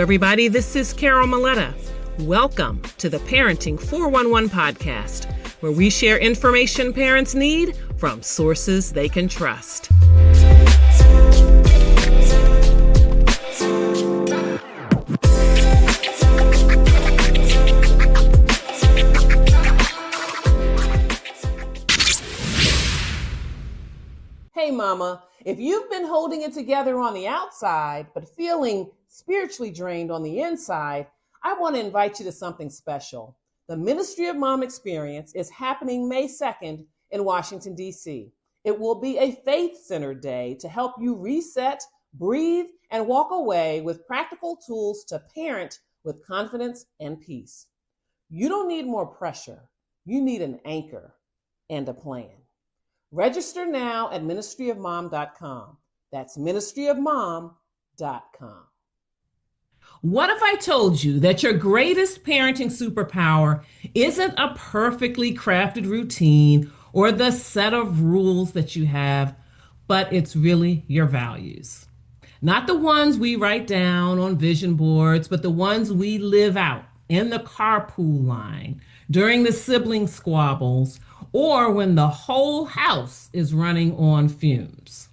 everybody. This is Carol Maletta. Welcome to the Parenting 411 podcast, where we share information parents need from sources they can trust. Hey, Mama, if you've been holding it together on the outside, but feeling spiritually drained on the inside, I want to invite you to something special. The Ministry of Mom Experience is happening May 2nd in Washington, D.C. It will be a faith-centered day to help you reset, breathe, and walk away with practical tools to parent with confidence and peace. You don't need more pressure. You need an anchor and a plan. Register now at ministryofmom.com. That's ministryofmom.com. What if I told you that your greatest parenting superpower isn't a perfectly crafted routine or the set of rules that you have, but it's really your values? Not the ones we write down on vision boards, but the ones we live out in the carpool line, during the sibling squabbles, or when the whole house is running on fumes.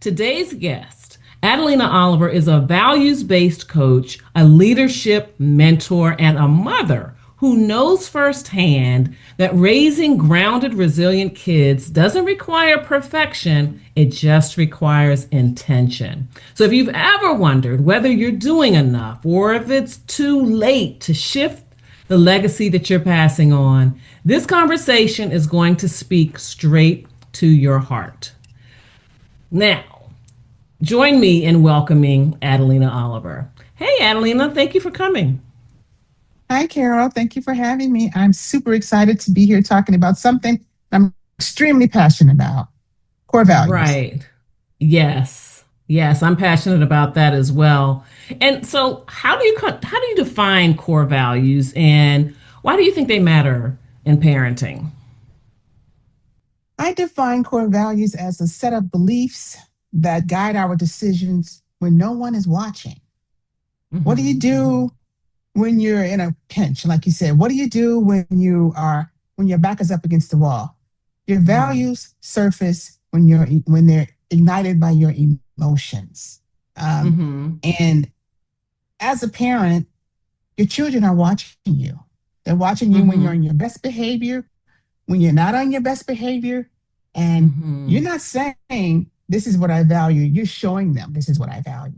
Today's guest, Adalena Oliver, is a values-based coach, a leadership mentor, and a mother who knows firsthand that raising grounded, resilient kids doesn't require perfection, it just requires intention. So if you've ever wondered whether you're doing enough or if it's too late to shift the legacy that you're passing on, this conversation is going to speak straight to your heart. Now, join me in welcoming Adalena Oliver. Hey, Adalena, thank you for coming. Hi, Carol. Thank you for having me. I'm super excited to be here talking about something I'm extremely passionate about, core values. Right. Yes, I'm passionate about that as well. And so how do you define core values, and why do you think they matter in parenting? I define core values as a set of beliefs that guide our decisions when no one is watching. Mm-hmm. What do you do when you're in a pinch? Like you said, what do you do when your back is up against the wall? Your values surface when they're ignited by your emotions. And as a parent, your children are watching you. They're watching you when you're on your best behavior, when you're not on your best behavior, and you're not saying, this is what I value. You're showing them, this is what I value.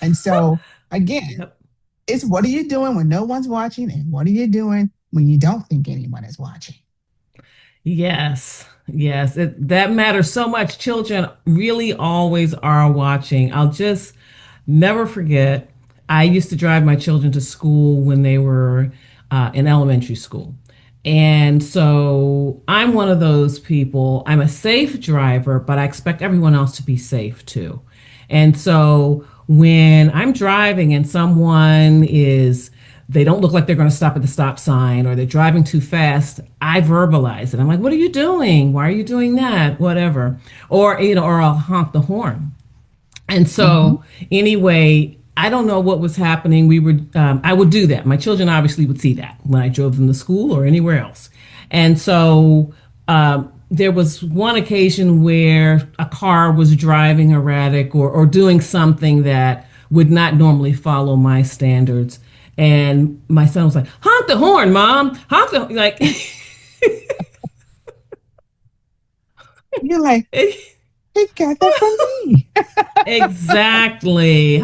And so, again, it's what are you doing when no one's watching, and what are you doing when you don't think anyone is watching? Yes, that matters so much. Children really always are watching. I'll just never forget, I used to drive my children to school when they were in elementary school. And so I'm one of those people. I'm a safe driver, but I expect everyone else to be safe too. And so when I'm driving and they don't look like they're going to stop at the stop sign, or they're driving too fast, I verbalize it. I'm like, what are you doing? Why are you doing that? Whatever. Or I'll honk the horn. And so anyway, I don't know what was happening. I would do that. My children obviously would see that when I drove them to school or anywhere else. And so there was one occasion where a car was driving erratic or doing something that would not normally follow my standards. And my son was like, honk the horn, Mom, honk the horn. Like, you're like, he got that from me. Exactly.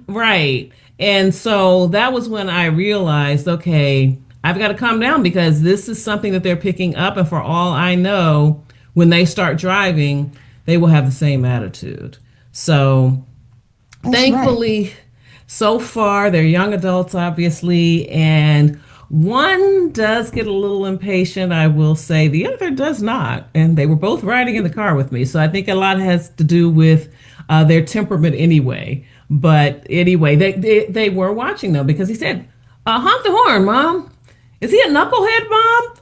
Right. And so that was when I realized, okay, I've got to calm down, because this is something that they're picking up. And for all I know, when they start driving, they will have the same attitude. So thankfully, so far, they're young adults, obviously, and one does get a little impatient, I will say. The other does not. And they were both riding in the car with me. So I think a lot has to do with their temperament anyway. But anyway, they were watching, though, because he said, honk the horn, Mom. Is he a knucklehead, Mom?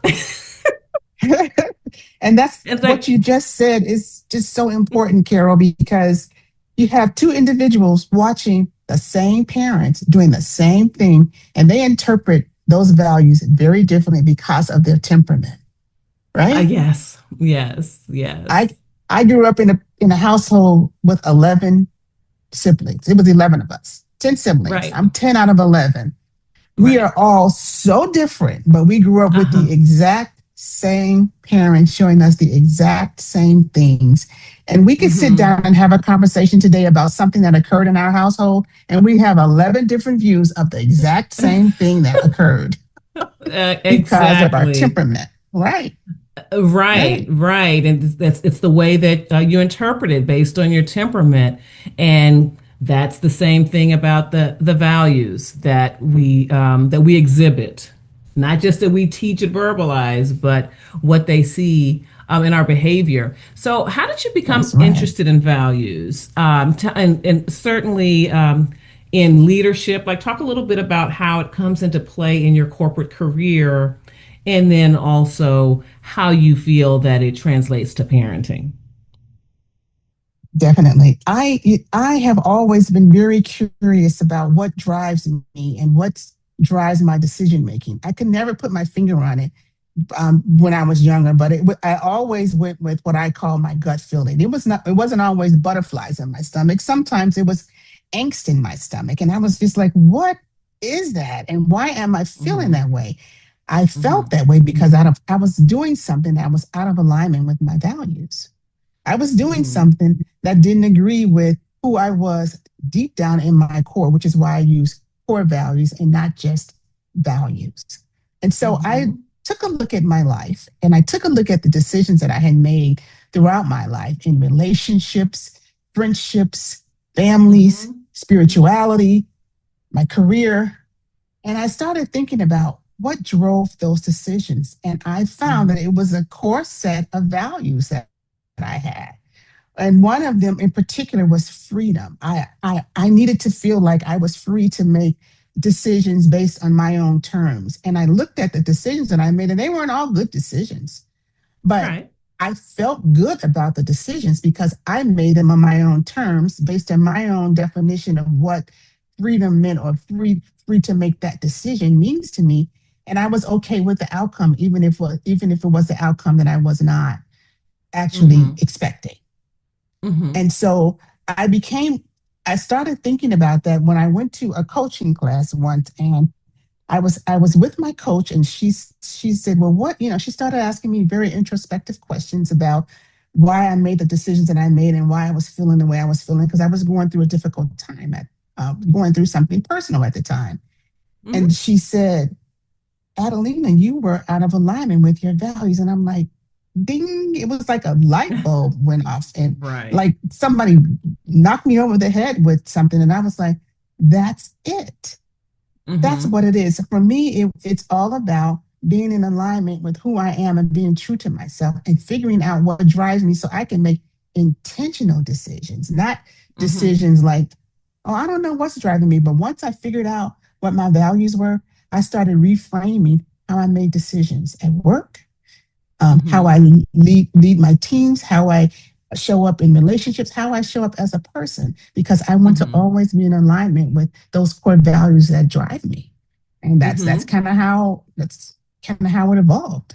And that's what you just said is just so important, Carol, because you have two individuals watching the same parents doing the same thing, and they interpret those values very differently because of their temperament, right? Yes, yes, I yes. I grew up in a household with 11 siblings. It was 11 of us, 10 siblings. Right, I'm 10 out of 11. We right. are all so different, but we grew up with Uh-huh. the exact same parents showing us the exact same things. And we could sit Mm-hmm. down and have a conversation today about something that occurred in our household, and we have 11 different views of the exact same thing that occurred because of our Exactly. temperament. Right, Right, right. right. And it's the way that you interpret it based on your temperament. And that's the same thing about the values that we exhibit. Not just that we teach and verbalize, but what they see in our behavior. So, how did you That's become right. interested in values? And certainly in leadership, like talk a little bit about how it comes into play in your corporate career, and then also how you feel that it translates to parenting. Definitely. I have always been very curious about what drives me and what drives my decision making. I could never put my finger on it when I was younger, but I always went with what I call my gut feeling. It wasn't always butterflies in my stomach. Sometimes it was angst in my stomach, and I was just like, "What is that? And why am I feeling Mm-hmm. that way?" I Mm-hmm. felt that way because I was doing something that was out of alignment with my values. I was doing Mm-hmm. something that didn't agree with who I was deep down in my core, which is why I use core values and not just values. And so I Mm-hmm. took a look at my life and I took a look at the decisions that I had made throughout my life in relationships, friendships, families, Mm-hmm. spirituality, my career. And I started thinking about what drove those decisions. And I found that Mm-hmm. it was a core set of values that I had. And one of them in particular was freedom. I needed to feel like I was free to make decisions based on my own terms. And I looked at the decisions that I made, and they weren't all good decisions. But Right. I felt good about the decisions because I made them on my own terms based on my own definition of what freedom meant or free to make that decision means to me. And I was okay with the outcome, even if it was the outcome that I was not actually Mm-hmm. expecting. Mm-hmm. And so I became, I started thinking about that when I went to a coaching class once, and I was with my coach, and she said, well, what, she started asking me very introspective questions about why I made the decisions that I made and why I was feeling the way I was feeling, because I was going through a difficult time going through something personal at the time. Mm-hmm. And she said, Adelena, you were out of alignment with your values. And I'm like, ding, it was like a light bulb went off and Right. like somebody knocked me over the head with something. And I was like, that's it. That's Mm-hmm. what it is. For me, it's all about being in alignment with who I am and being true to myself and figuring out what drives me so I can make intentional decisions, not Mm-hmm. decisions like, oh, I don't know what's driving me. But once I figured out what my values were, I started reframing how I made decisions at work, how Mm-hmm. I lead my teams, how I show up in relationships, how I show up as a person, because I want to Mm-hmm. always be in alignment with those core values that drive me. And Mm-hmm. that's kind of how it evolved.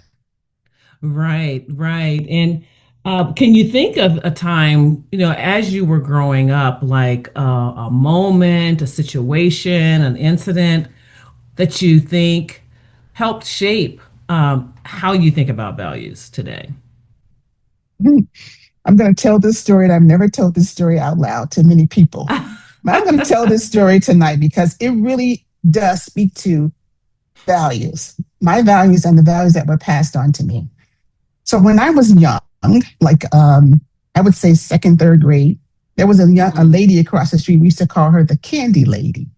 Right, right. And can you think of a time, as you were growing up, like a moment, a situation, an incident that you think helped shape how you think about values today? I'm going to tell this story, and I've never told this story out loud to many people. But I'm going to tell this story tonight because it really does speak to values, my values, and the values that were passed on to me. So when I was young, like I would say second, third grade, there was a Hmm. lady across the street. We used to call her the candy lady.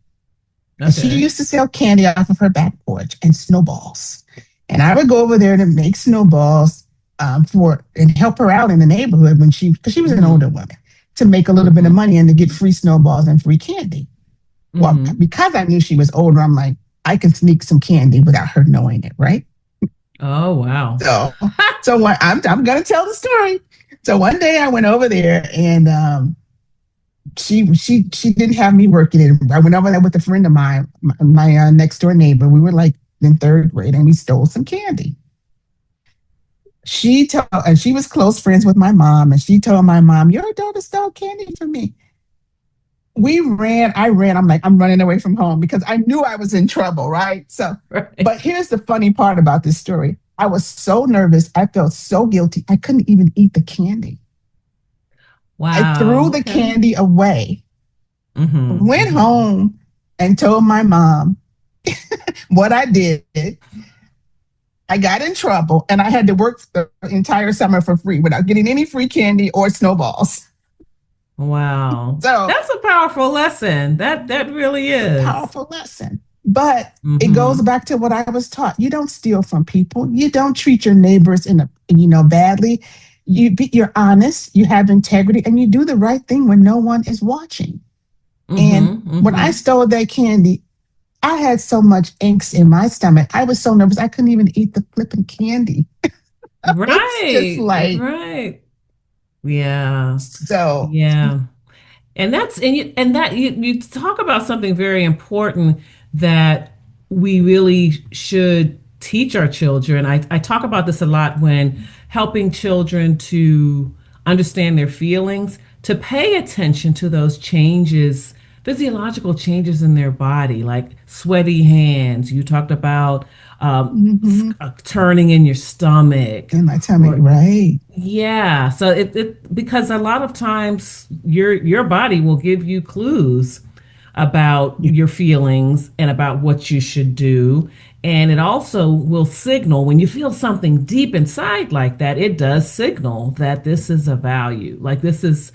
And she Okay. used to sell candy off of her back porch and snowballs. And I would go over there to make snowballs for and help her out in the neighborhood because she was an older Hmm. woman, to make a little bit of Hmm. money and to get free snowballs and free candy. Well, Hmm. because I knew she was older, I'm like, I can sneak some candy without her knowing it, right? Oh, wow. So, I'm gonna tell the story. So one day I went over there, and she didn't have me working it. I went over there with a friend of mine, my next door neighbor. We were like in third grade, and we stole some candy. And she was close friends with my mom, and she told my mom, "Your daughter stole candy from me." We ran. I ran. I'm like, I'm running away from home because I knew I was in trouble, right? So, Right. but here's the funny part about this story. I was so nervous. I felt so guilty. I couldn't even eat the candy. I threw Wow. the Okay. candy away, went Hmm. home, and told my mom what I did. I got in trouble and I had to work the entire summer for free without getting any free candy or snowballs. Wow. So That's a powerful lesson. That really it's a is. powerful lesson. But it goes Hmm. back to what I was taught. You don't steal from people. You don't treat your neighbors badly. You're honest, you have integrity, and you do the right thing when no one is watching. And Hmm. when I Hmm. stole that candy, I had so much angst in my stomach. I was so nervous I couldn't even eat the flipping candy. It's just Right. like Right. Yeah. so. Yeah. And you talk about something very important that we really should teach our children. I talk about this a lot when helping children to understand their feelings, to pay attention to those changes, physiological changes in their body, like sweaty hands. You talked about Mhm. turning in your stomach, In my tummy, or right? yeah, so it because a lot of times your body will give you clues about Yeah, your feelings and about what you should do. And it also will signal when you feel something deep inside like that, it does signal that this is a value. Like this is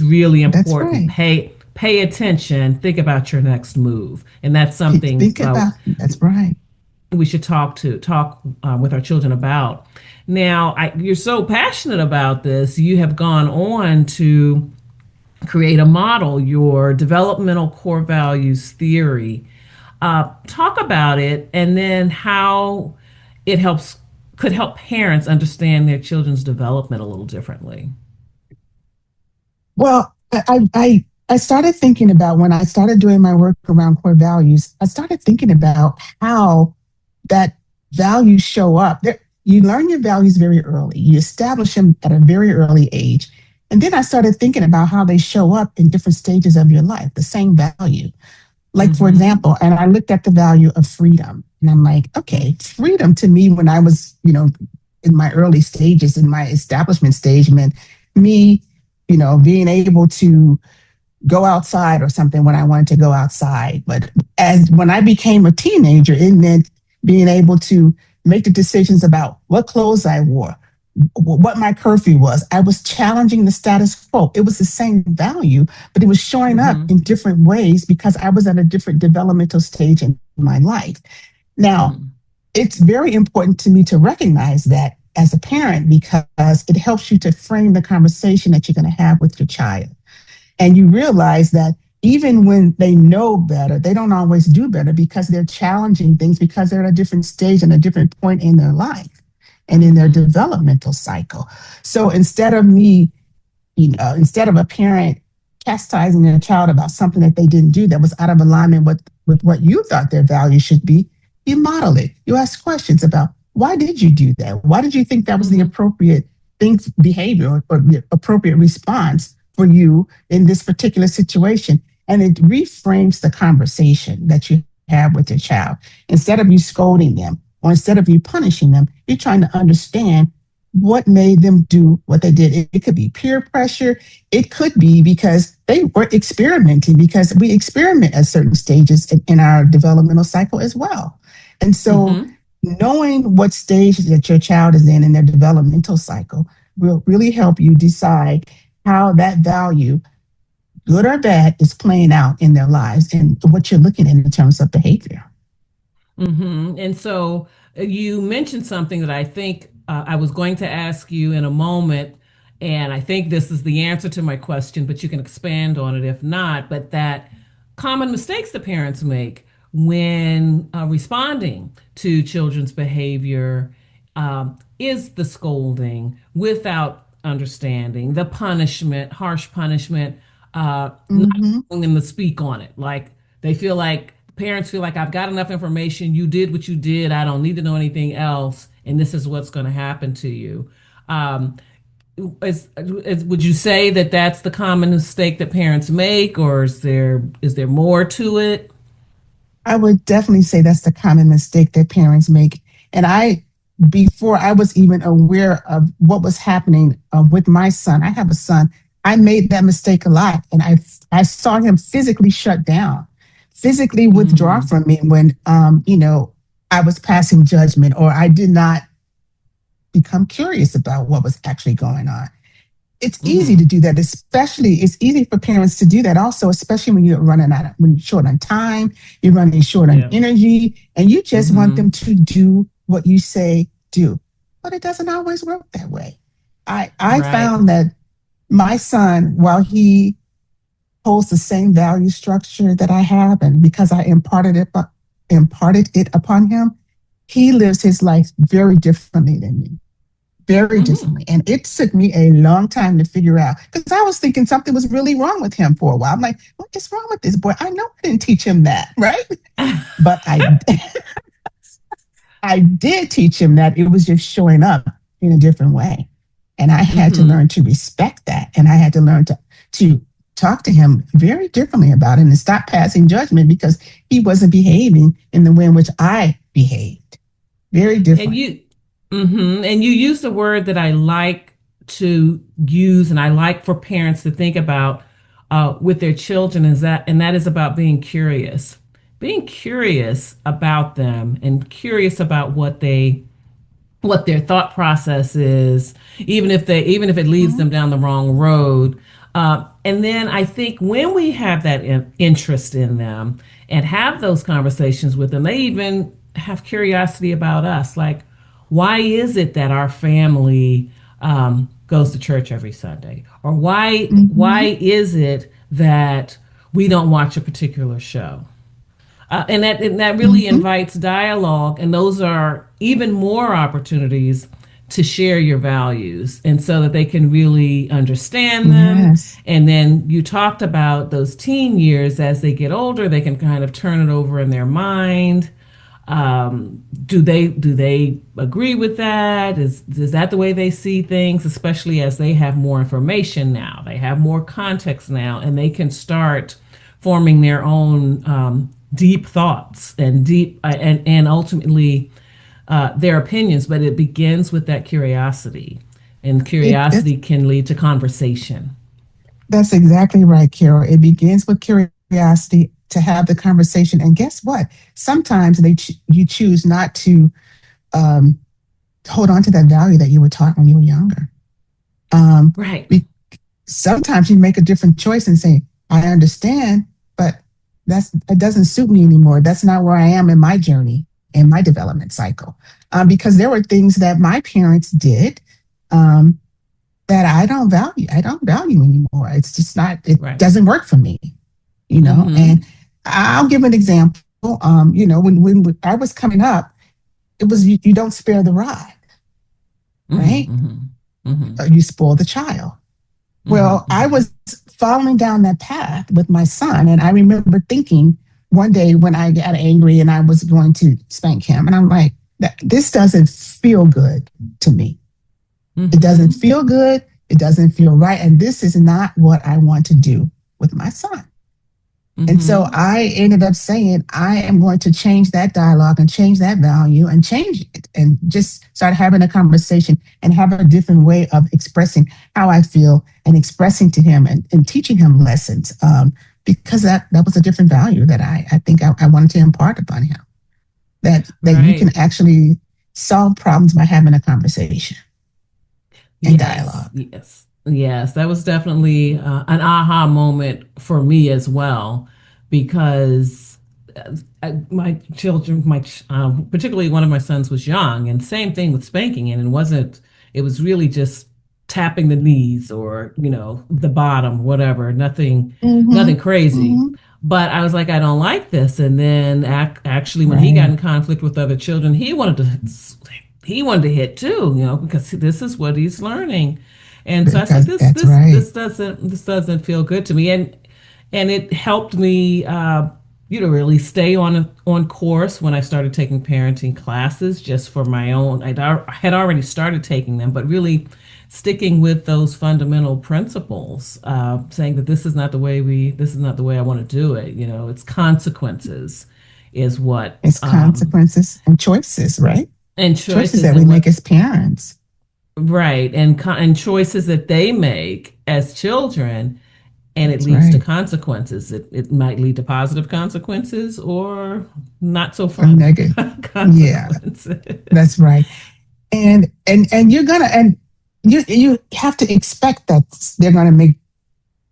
really that's important. right. Pay attention, think about your next move. And that's something Think about that's right. we should talk with our children about. Now, you're so passionate about this. You have gone on to create a model, your developmental core values theory. Talk about it, and then how it helps could help parents understand their children's development a little differently. Well, I started thinking about when I started doing my work around core values. I started thinking about how that values show up. You learn your values very early. You establish them at a very early age. And then I started thinking about how they show up in different stages of your life, the same value. Like, for Mm-hmm. example, and I looked at the value of freedom. And I'm like, okay, freedom to me when I was, in my early stages, in my establishment stage, meant me, being able to go outside or something when I wanted to go outside. But as when I became a teenager, it meant being able to make the decisions about what clothes I wore, what my curfew was. I was challenging the status quo. It was the same value, but it was showing up Mm-hmm. in different ways because I was at a different developmental stage in my life. Now, Mm-hmm. it's very important to me to recognize that as a parent because it helps you to frame the conversation that you're going to have with your child. And you realize that even when they know better, they don't always do better because they're challenging things because they're at a different stage and a different point in their life and in their Mm-hmm. developmental cycle. So instead of a parent chastising their child about something that they didn't do that was out of alignment with what you thought their value should be, you model it. You ask questions about why did you do that? Why did you think that was the Mm-hmm. appropriate behavior or the appropriate response for you in this particular situation? And it reframes the conversation that you have with your child. Instead of you scolding them or instead of you punishing them, you're trying to understand what made them do what they did. It could be peer pressure. It could be because they were experimenting, because we experiment at certain stages in our developmental cycle as well. And so, Mm-hmm. knowing what stage that your child is in their developmental cycle will really help you decide how that value, good or bad, is playing out in their lives and what you're looking at in terms of behavior. And so you mentioned something that I think I was going to ask you in a moment. And I think this is the answer to my question, but you can expand on it if not. But that common mistakes that parents make when responding to children's behavior is the scolding without understanding, the punishment, harsh punishment. not Mm-hmm. allowing them to speak on it. Like they feel like parents feel like I've got enough information. You did what you did. I don't need to know anything else. And this is what's going to happen to you. Um, would you say that that's the common mistake that parents make, or is there more to it? I would definitely say that's the common mistake that parents make. And before I was even aware of what was happening with my son, I have a son. I made that mistake a lot, and I saw him physically shut down, physically withdraw Mm, from me when I was passing judgment or I did not become curious about what was actually going on. It's easy to mm, do that, especially it's easy for parents to do that also, especially when you're short on time, you're running short on yeah. energy, and you just want Mm-hmm. them to do what you say do. But it doesn't always work that way. I Right. found that my son, while he holds the same value structure that I have, and because I imparted it upon him, he lives his life very differently than me, very Mm-hmm. differently. And it took me a long time to figure out because I was thinking something was really wrong with him for a while. I'm like, what is wrong with this boy? I know I didn't teach him that, right? But I did teach him that it was just showing up in a different way. And I had to Mm-hmm. learn to respect that. And I had to learn to talk to him very differently about it and stop passing judgment because he wasn't behaving in the way in which I behaved. Very And different. you use the word that I like to use, and I like for parents to think about with their children and that is about being curious about them, and curious about what their thought process is, even if it leads them down the wrong road. And then I think when we have that interest in them and have those conversations with them, they even have curiosity about us. Like, why is it that our family goes to church every Sunday? Or why Mm-hmm. is it that we don't watch a particular show? And that really Mm-hmm. invites dialogue, and those are even more opportunities to share your values, and so that they can really understand them. Yes. And then you talked about those teen years. As they get older, they can kind of turn it over in their mind. Do they agree with that? Is that the way they see things? Especially as they have more information now, they have more context now, and they can start forming their own deep thoughts and and ultimately their opinions. But it begins with that curiosity, and It's curiosity can lead to conversation. That's exactly right, Carol. It begins with curiosity to have the conversation. And guess what? Sometimes you choose not to um, hold on to that value that you were taught when you were younger. Um, Right. we, Sometimes you make a different choice and say, I understand, but it doesn't suit me anymore. That's not where I am in my journey, in my development cycle. Because there were things that my parents did um, that I don't value. I don't value anymore. It's just not, it Right. doesn't work for me, you know? Mm-hmm. And I'll give an example. When I was coming up, it was you don't spare the rod, right? Mm-hmm. Mm-hmm. Mm-hmm. You spoil the child. Well, I Mm-hmm. was following down that path with my son. And I remember thinking one day when I got angry and I was going to spank him, and I'm like, this doesn't feel good to me. It doesn't Mm-hmm. feel good. It doesn't feel right. And this is not what I want to do with my son. And so Mm-hmm. I ended up saying, I am going to change that dialogue and change that value and change it and just start having a conversation and have a different way of expressing how I feel and expressing to him and teaching him lessons because that was a different value that I think I wanted to impart upon him. That you can Right. actually solve problems by having a conversation and Yes, dialogue. yes, yes. That was definitely an aha moment for me as well, because my children, particularly one of my sons, was young, and same thing with spanking, and it wasn't. It was really just tapping the knees or the bottom, whatever. Mm-hmm. Nothing crazy. Mm-hmm. But I was like, I don't like this. And then actually, when he got Right. in conflict with other children, he wanted to hit too, because this is what he's learning. And so I said, Because that's right. this doesn't feel good to me. And it helped me, really stay on course when I started taking parenting classes just for my own. Had already started taking them, but really sticking with those fundamental principles, saying that this is not the way I want to do it. It's consequences is what, It's consequences and choices, right? and Choices choices that we and make what, as parents. right, and choices that they make as children, and it That's leads to right. consequences. It might lead to positive consequences or not so A fun negative. Yeah, consequences. that's right. And you're gonna and you have to expect that they're gonna make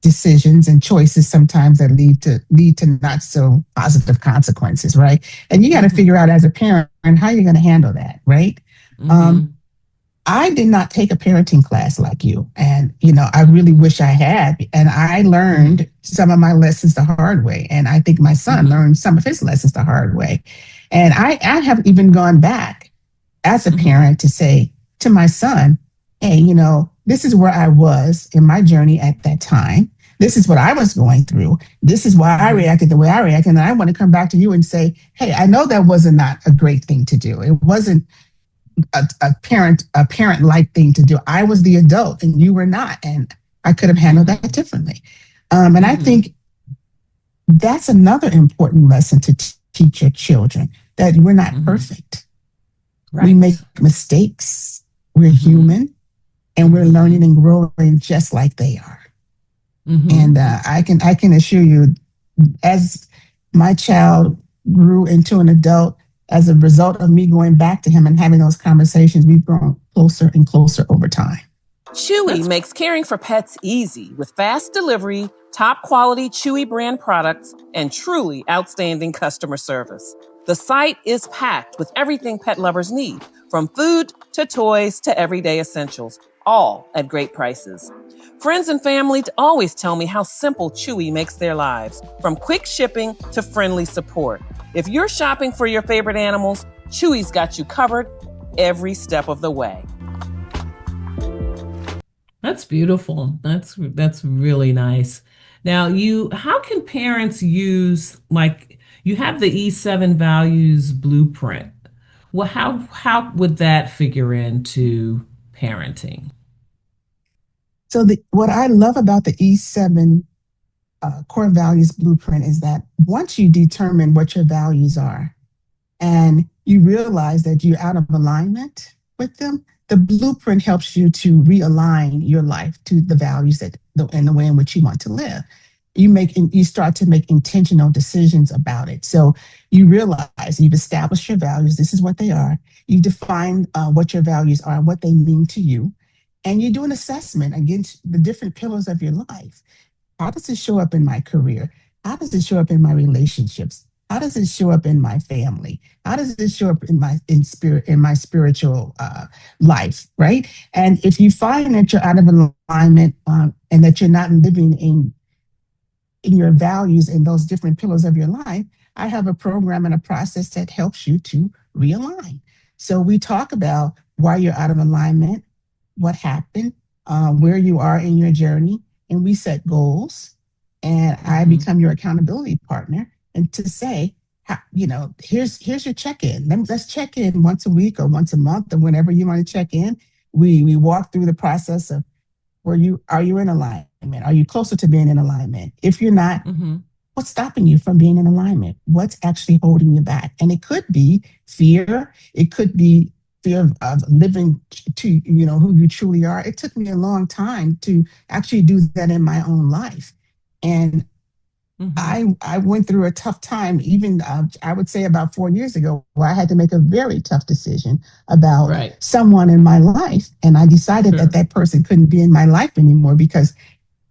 decisions and choices sometimes that lead to not so positive consequences, right? And you got to Mm-hmm. figure out as a parent how you're going to handle that, right? Um, Mm-hmm. I did not take a parenting class like you, and I really wish I had. And I Mm-hmm. learned some of my lessons the hard way, and I think my son Mm-hmm. learned some of his lessons the hard way. And I have even gone back as a Mm-hmm. parent to say to my son, hey, this is where I was in my journey at that time. This is what I was going through. This is why I Mm-hmm. reacted the way I reacted. And I want to come back to you and say, hey, I know that was not a great thing to do. It wasn't a parent like thing to do. I was the adult and you were not. And I could have handled that Mm-hmm. differently. And I Mm-hmm. think that's another important lesson to teach your children, that we're not Mm-hmm. perfect. We make Right. mistakes. We're Mm-hmm. human and we're Mm-hmm. learning and growing just like they are. And Mm-hmm. I can assure you, as my child grew into an adult, as a result of me going back to him and having those conversations, we've grown closer and closer over time. Chewy makes caring for pets easy with fast delivery, top quality Chewy brand products, and truly outstanding customer service. The site is packed with everything pet lovers need, from food to toys to everyday essentials, all at great prices. Friends and family always tell me how simple Chewy makes their lives, from quick shipping to friendly support. If you're shopping for your favorite animals, Chewy's got you covered every step of the way. That's beautiful. That's really nice. Now, how can parents use, like, you have the E7 values blueprint. Well, how would that figure into parenting? So what I love about the E7 core values blueprint is that once you determine what your values are, and you realize that you're out of alignment with them, the blueprint helps you to realign your life to the values and the way in which you want to live. You start to make intentional decisions about it. So you realize you've established your values. This is what they are. You've defined what your values are and what they mean to you, and you do an assessment against the different pillars of your life. How does it show up in my career? How does it show up in my relationships? How does it show up in my family? How does it show up in my spiritual life? Right. And if you find that you're out of alignment and that you're not living in your values in those different pillars of your life, I have a program and a process that helps you to realign. So we talk about why you're out of alignment, what happened, where you are in your journey, and we set goals. And I Mm-hmm. become your accountability partner, and to say, here's your check-in. Let's check in once a week or once a month or whenever you want to check in. We walk through the process of are you in alignment? Are you closer to being in alignment? If you're not, Mm-hmm. what's stopping you from being in alignment? What's actually holding you back? And it could be fear. It could be fear of living to who you truly are. It took me a long time to actually do that in my own life, and Mm-hmm. I went through a tough time. Even I would say about 4 years ago, where I had to make a very tough decision about Right. someone in my life, and I decided that Sure. that person couldn't be in my life anymore because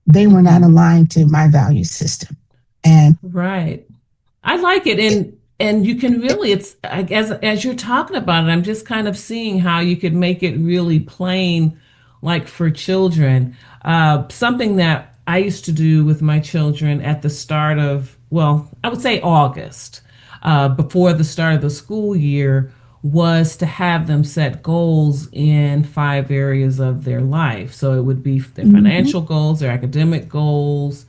they were not Mm-hmm. aligned to my value system. And Right. I like it, it, and you can it, really, it's as you're talking about it, I'm just kind of seeing how you could make it really plain, like for children. Something that I used to do with my children at the start of, well, I would say August, before the start of the school year, was to have them set goals in 5 areas of their life. So it would be their Mm-hmm. financial goals, their academic goals.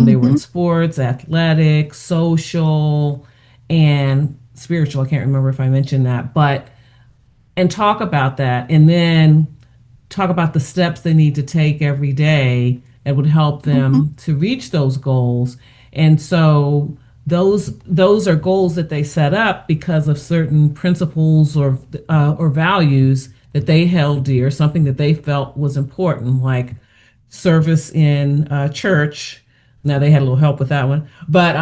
They were in Mm-hmm. sports, athletics, social, and spiritual. I can't remember if I mentioned that, but and talk about that, and then talk about the steps they need to take every day that would help Mm-hmm. them to reach those goals. And so those are goals that they set up because of certain principles or values that they held dear, something that they felt was important, like service in church. Now they had a little help with that one, but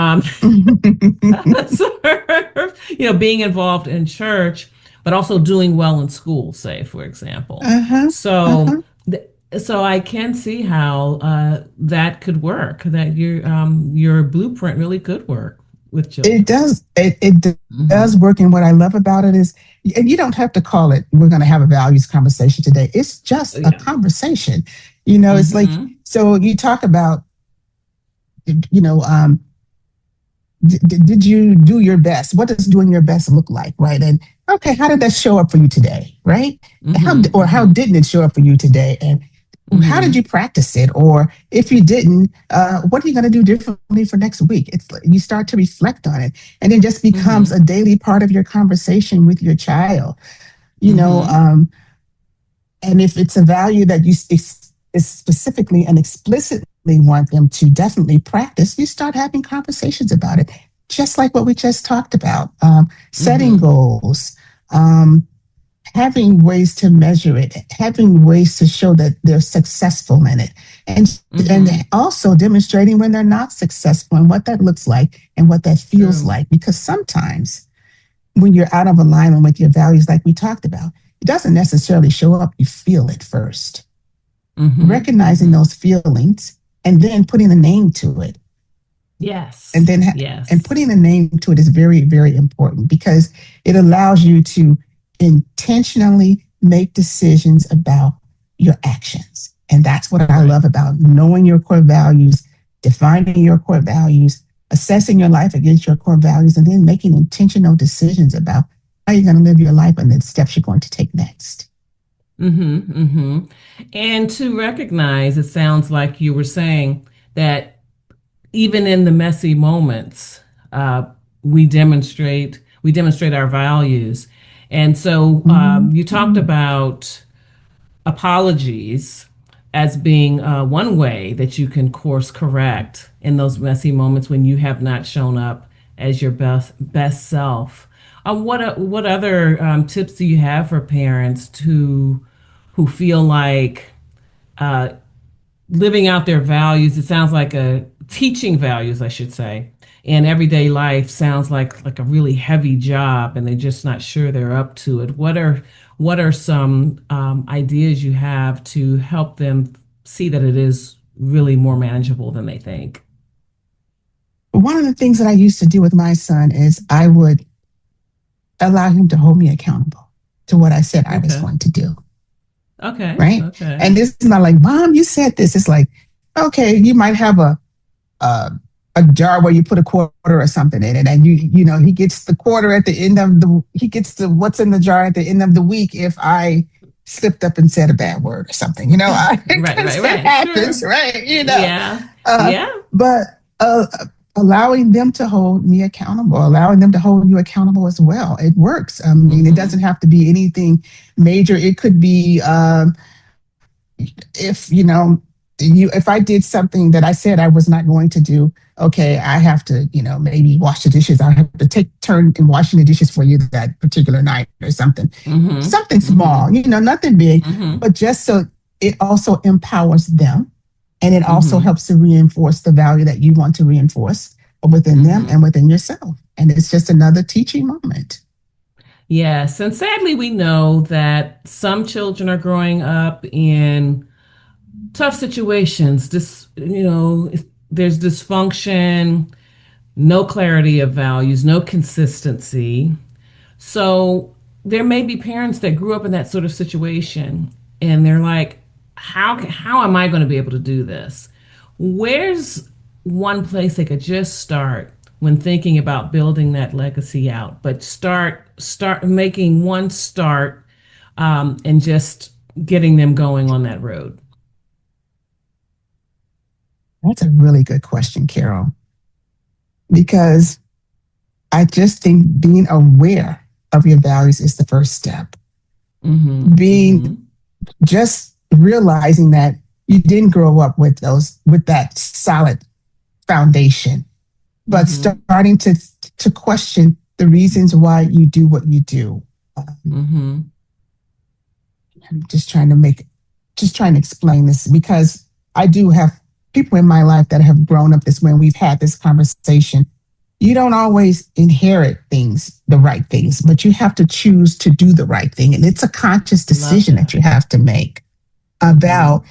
being involved in church, but also doing well in school, say, for example. Uh-huh. So, Uh-huh. so I can see how that could work. That your blueprint really could work with It children. does. It does Mm-hmm. work. And what I love about it is, and you don't have to call it, we're going to have a values conversation today. It's just a Yeah. conversation. It's like, Mm-hmm. so you talk about, you know, did you do your best? What does doing your best look like, right? And okay, how did that show up for you today, right? Mm-hmm. How Mm-hmm. didn't it show up for you today? And how did Mm-hmm. you practice it? Or if you didn't, what are you going to do differently for next week? It's like you start to reflect on it, and it just becomes Mm-hmm. a daily part of your conversation with your child. You know, Mm-hmm. and if it's a value that you specifically and explicitly want them to definitely practice, you start having conversations about it, just like what we just talked about. Setting Mm-hmm. goals, um, having ways to measure it, having ways to show that they're successful in it, and Mm-hmm. also demonstrating when they're not successful and what that looks like and what that feels True. like. Because sometimes when you're out of alignment with your values, like we talked about, it doesn't necessarily show up. You feel it first. Mm-hmm. Recognizing Mm-hmm. those feelings and then putting a name to it, and Yes. then and Yes. putting a name to it is very, very important because it allows you to intentionally make decisions about your actions. And that's what I Right. love about knowing your core values, defining your core values, assessing your life against your core values, and then making intentional decisions about how you're going to live your life and the steps you're going to take next. Mm-hmm, mm-hmm. And to recognize, it sounds like you were saying that even in the messy moments, uh, we demonstrate our values. And so you talked Mm-hmm. about apologies as being one way that you can course correct in those messy moments when you have not shown up as your best self. What other tips do you have for parents who feel like uh, living out their values? It sounds like a teaching values, I should say, in everyday life sounds like a really heavy job, and they're just not sure they're up to it. What are some ideas you have to help them see that it is really more manageable than they think? One of the things that I used to do with my son is I would allow him to hold me accountable to what I said I was Okay. going to do. Okay. Right. Okay. And this is not like, Mom, you said this. It's like, okay, you might have a, a jar where you put a quarter or something in it. And he gets the quarter at the end of he gets the what's in the jar at the end of the week if I slipped up and said a bad word or something, Right. because Right. it Right. happens, Sure. right? Yeah. Uh, Yeah. but allowing them to hold me accountable, allowing them to hold you accountable as well. It works. I mean, it doesn't Mm-hmm. have to be anything major. It could be if if I did something that I said I was not going to do, okay, I have to maybe wash the dishes. I have to take turn in washing the dishes for you that particular night or something. Mm-hmm. Something Mm-hmm. small, nothing big, Mm-hmm. but just so it also empowers them, and it also Mm-hmm. helps to reinforce the value that you want to reinforce within them Mm-hmm. and within yourself. And it's just another teaching moment. Yes, and sadly, we know that some children are growing up in tough situations. There's dysfunction, no clarity of values, no consistency. So there may be parents that grew up in that sort of situation, and they're like, how am I going to be able to do this? Where's one place they could just start when thinking about building that legacy out. But start making one start, and just getting them going on that road. That's a really good question, Carol, because I just think being aware of your values is the first step. Being Mm-hmm. just realizing that you didn't grow up with those with that solid foundation, but Mm-hmm. starting to question the reasons why you do what you do. Mm-hmm. I'm just trying to explain this because I do have people in my life that have grown up this way, and we've had this conversation. You don't always inherit things, the right things, but you have to choose to do the right thing. And it's a conscious Love decision that that. you have to make Mm-hmm. about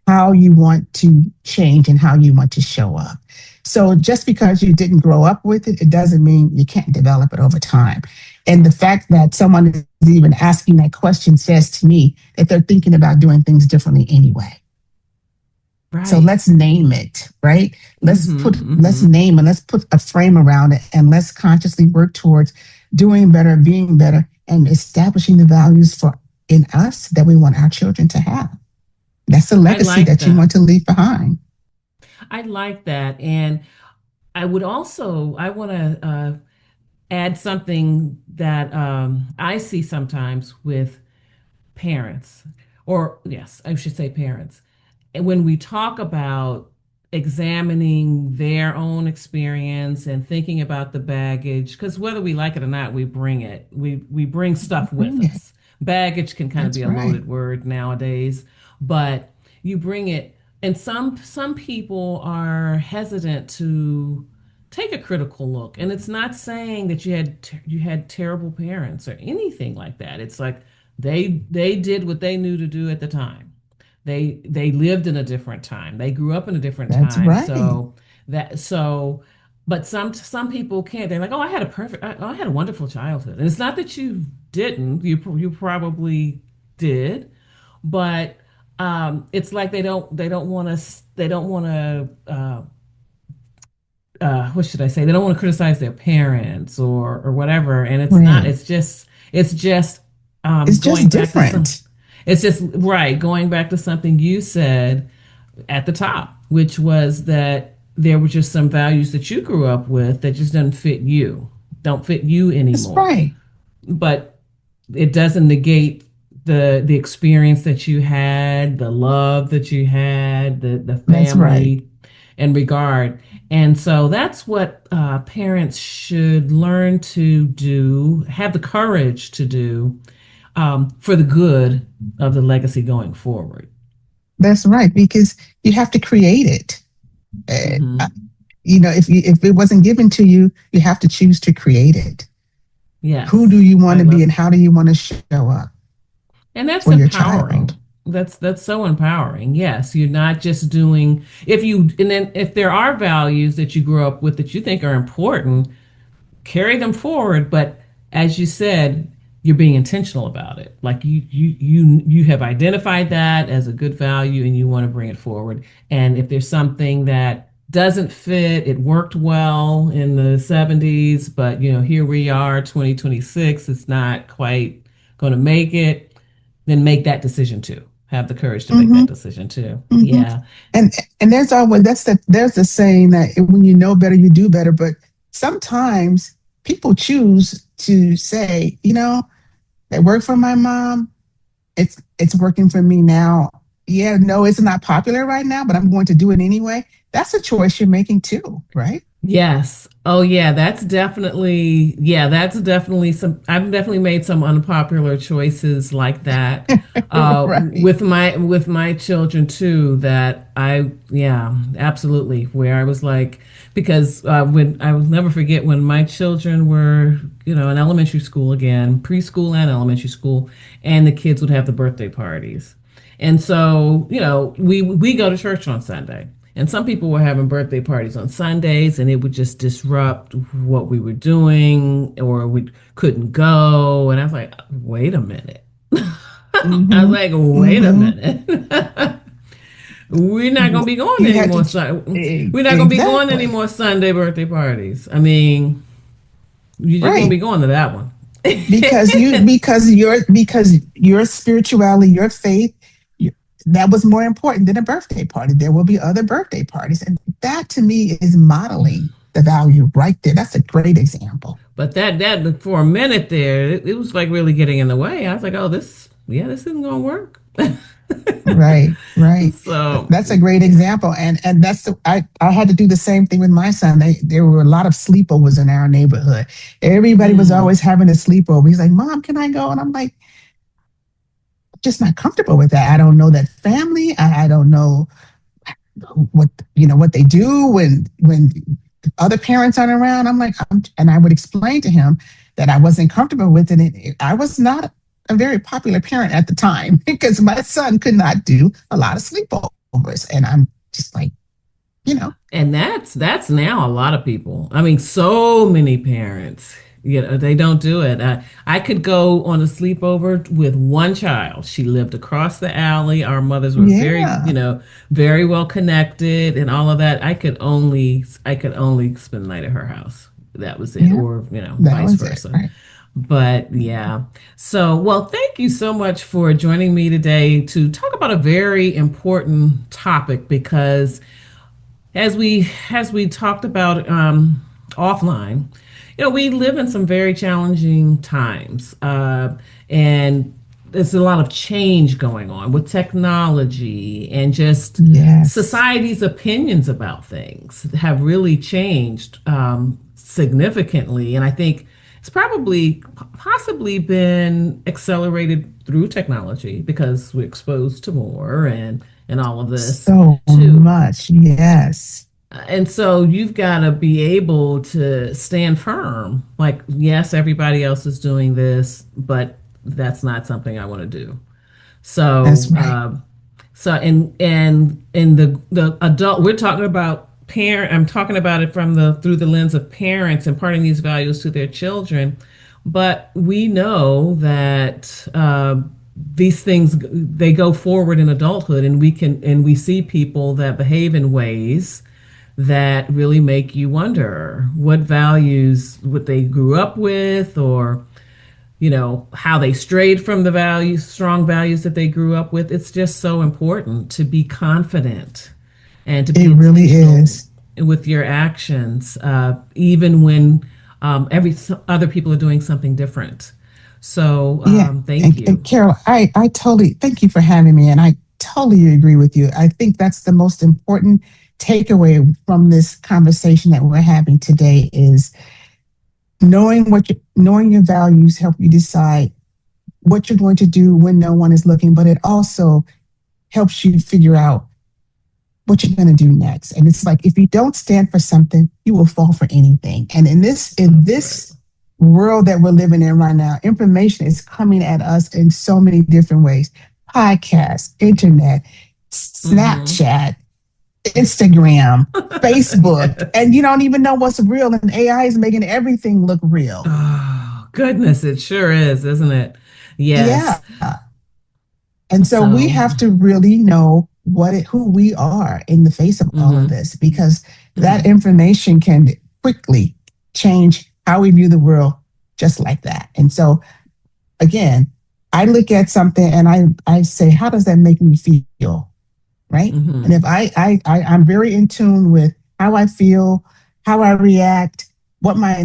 how you want to change and how you want to show up. So just because you didn't grow up with it, it doesn't mean you can't develop it over time. And the fact that someone is even asking that question says to me that they're thinking about doing things differently anyway. So Right. let's name it, right? Mm-hmm. Let's Mm-hmm. name and let's put a frame around it, and let's consciously work towards doing better, being better, and establishing the values for in us that we want our children to have. That's the I legacy like that you that. want to leave behind. I like that. And I want to add something that I see sometimes with parents, or yes, I should say parents. And when we talk about examining their own experience and thinking about the baggage, because whether we like it or not, we bring it. We bring stuff with Bring it. us. Baggage can kind of be That's a right. loaded word nowadays, but you bring it. And some people are hesitant to take a critical look. And it's not saying that you had terrible parents or anything like that. It's like they did what they knew to do at the time. They lived in a different time. They grew up in a different That's time. right. So but some people can't. They're like, "Oh, I had a wonderful childhood." And it's not that you didn't. You probably did, but it's like they don't want to what should I say? They don't want to criticize their parents or whatever. And it's not. Right. It's just It's going just back to some. different. It's just right going back to something you said at the top, which was that there were just some values that you grew up with that just don't fit you That's anymore. right. But it doesn't negate the experience that you had, the love that you had, the That's right. family and regard. And so that's what parents should learn to do, have the courage to do, for the good of the legacy going forward. That's right. Because you have to create it. Mm-hmm. If it wasn't given to you, you have to choose to create it. Who do Yes, you I want to be, love, and how do you want to show up and that's for your child? empowering. That's so empowering. Yes, you're not just doing if you and then if there are values that you grew up with that you think are important, carry them forward. But as you said, you're being intentional about it. Like you have identified that as a good value and you want to bring it forward. And if there's something that doesn't fit, it worked well in the 70s, but here we are, 2026, it's not quite going to make it, then make that decision too. Have the courage to make Mm-hmm. that decision too. Mm-hmm. Yeah. And there's the saying that when you know better, you do better. But sometimes people choose to say, it worked for my mom. It's working for me now. Yeah, no, it's not popular right now, but I'm going to do it anyway. That's a choice you're making too, right? Yes. Oh yeah, that's definitely some I've definitely made some unpopular choices like that Right. with my children too that I yeah, absolutely where I was like because when I will never forget when my children were, in elementary school again, preschool and elementary school, and the kids would have the birthday parties. And so, we go to church on Sunday. And some people were having birthday parties on Sundays, and it would just disrupt what we were doing, or we couldn't go. And I was like, wait a minute. I was Mm-hmm. like, wait a Mm-hmm. minute. We're not gonna be going to You any had more. to We're not gonna be going to any exactly more Sunday birthday parties. I mean, you just won't right be going to that one. because your spirituality, your faith, you, that was more important than a birthday party. There will be other birthday parties, and that to me is modeling the value right there. That's a great example. But that for a minute there, it was like really getting in the way. I was like, oh, this isn't gonna work. Right, right. So That's a great yeah. example, and that's I had to do the same thing with my son. There were a lot of sleepovers in our neighborhood. Everybody was Mm, always having a sleepover. He's like, "Mom, can I go?" And I'm like, just not comfortable with that. I don't know that family. I don't know what what they do when other parents aren't around. And I would explain to him that I wasn't comfortable with it. I was not a very popular parent at the time because my son could not do a lot of sleepovers, and I'm just like, you know, and that's now a lot of people. I mean, so many parents, they don't do it. I could go on a sleepover with one child. She lived across the alley. Our mothers were very, yeah, very well connected and all of that. I could only spend the night at her house. That was it, yeah, or that vice was it, versa. right? But yeah. So, well, thank you so much for joining me today to talk about a very important topic because as we talked about offline, we live in some very challenging times, and there's a lot of change going on with technology and just Yes, society's opinions about things have really changed significantly, and I think it's probably possibly been accelerated through technology because we're exposed to more and all of this so too. much. Yes, And so you've got to be able to stand firm. Like, yes, everybody else is doing this, but that's not something I want to do. that's So, right. and in the adult, we're talking about parent. I'm talking about it from the through the lens of parents imparting these values to their children. But we know that these things they go forward in adulthood, and we see people that behave in ways that really make you wonder what values what they grew up with, or how they strayed from the values, strong values that they grew up with. It's just so important to be confident and to be It really intentional is. with your actions, even when every other people are doing something different. So Yeah. thank And you. Carol, I totally thank you for having me. And I totally agree with you. I think that's the most important takeaway from this conversation that we're having today is knowing your values help you decide what you're going to do when no one is looking, but it also helps you figure out what you're going to do next. And it's like if you don't stand for something, you will fall for anything. And in So correct. this world that we're living in right now, information is coming at us in so many different ways. Podcasts, internet, Mm-hmm. Snapchat, Instagram, Facebook, and you don't even know what's real. And AI is making everything look real. Oh, goodness, it sure is, isn't it? Yeah. Yes. And so we So, have to really know who we are in the face of all of mm-hmm, this, because that mm-hmm. information can quickly change how we view the world just like that. And so again, I look at something and I say, how does that make me feel? Right. And Mm-hmm. if I'm very in tune with how I feel, how I react, what my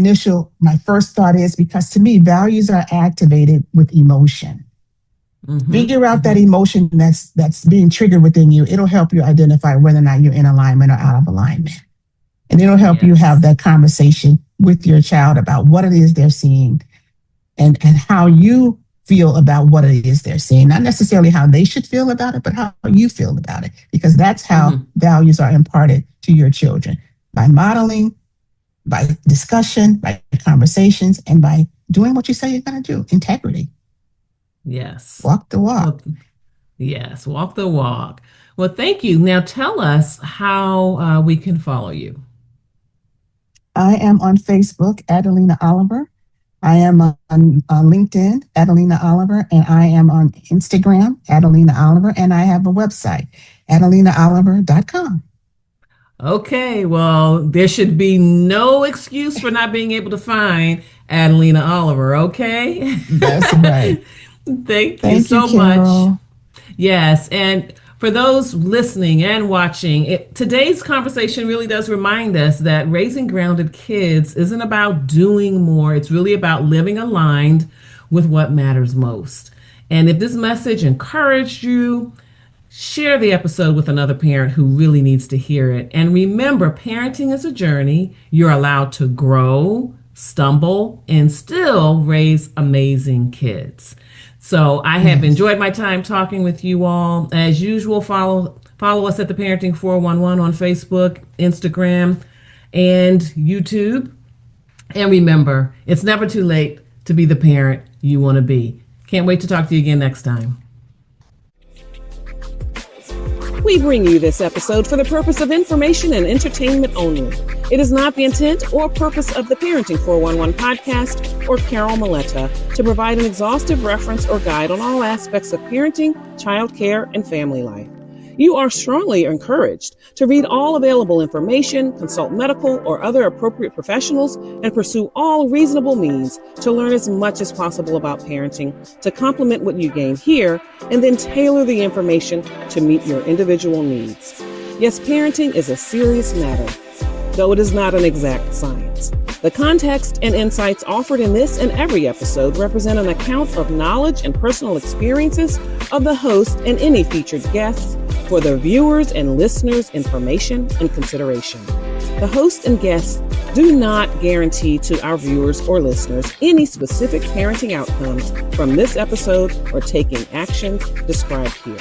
first thought is, because to me, values are activated with emotion. Mm-hmm. Figure out that Mm-hmm. emotion that's being triggered within you. It'll help you identify whether or not you're in alignment or out of alignment. And it'll help you have Yes. that conversation with your child about what it is they're seeing, and how you feel about what it is they're seeing. Not necessarily how they should feel about it, but how you feel about it. Because that's how Mm-hmm. values are imparted to your children, by modeling, by discussion, by conversations, and by doing what you say you're going to do. Integrity. Yes. Walk the Well, walk. yes. Walk the walk. Well, thank you. Now tell us how we can follow you. I am on Facebook, Adalena Oliver. I am on LinkedIn, Adalena Oliver, and I am on Instagram, Adalena Oliver, and I have a website, adalenaoliver.com. Okay, well, there should be no excuse for not being able to find Adelena Oliver, okay? That's right. Thank you Thank you, so much. Carol. Yes, and for those listening and watching, today's conversation really does remind us that raising grounded kids isn't about doing more. It's really about living aligned with what matters most. And if this message encouraged you, share the episode with another parent who really needs to hear it. And remember, parenting is a journey. You're allowed to grow, stumble, and still raise amazing kids. So I have Yes. enjoyed my time talking with you all. As usual, follow us at the Parenting 411 on Facebook, Instagram, and YouTube. And remember, it's never too late to be the parent you want to be. Can't wait to talk to you again next time. We bring you this episode for the purpose of information and entertainment only. It is not the intent or purpose of the Parenting 411 podcast or Carol Maletta to provide an exhaustive reference or guide on all aspects of parenting, childcare, and family life. You are strongly encouraged to read all available information, consult medical or other appropriate professionals, and pursue all reasonable means to learn as much as possible about parenting to complement what you gain here, and then tailor the information to meet your individual needs. Yes, parenting is a serious matter, though it is not an exact science. The context and insights offered in this and every episode represent an account of knowledge and personal experiences of the host and any featured guests for the viewers and listeners' information and consideration. The host and guests do not guarantee to our viewers or listeners any specific parenting outcomes from this episode or taking actions described here.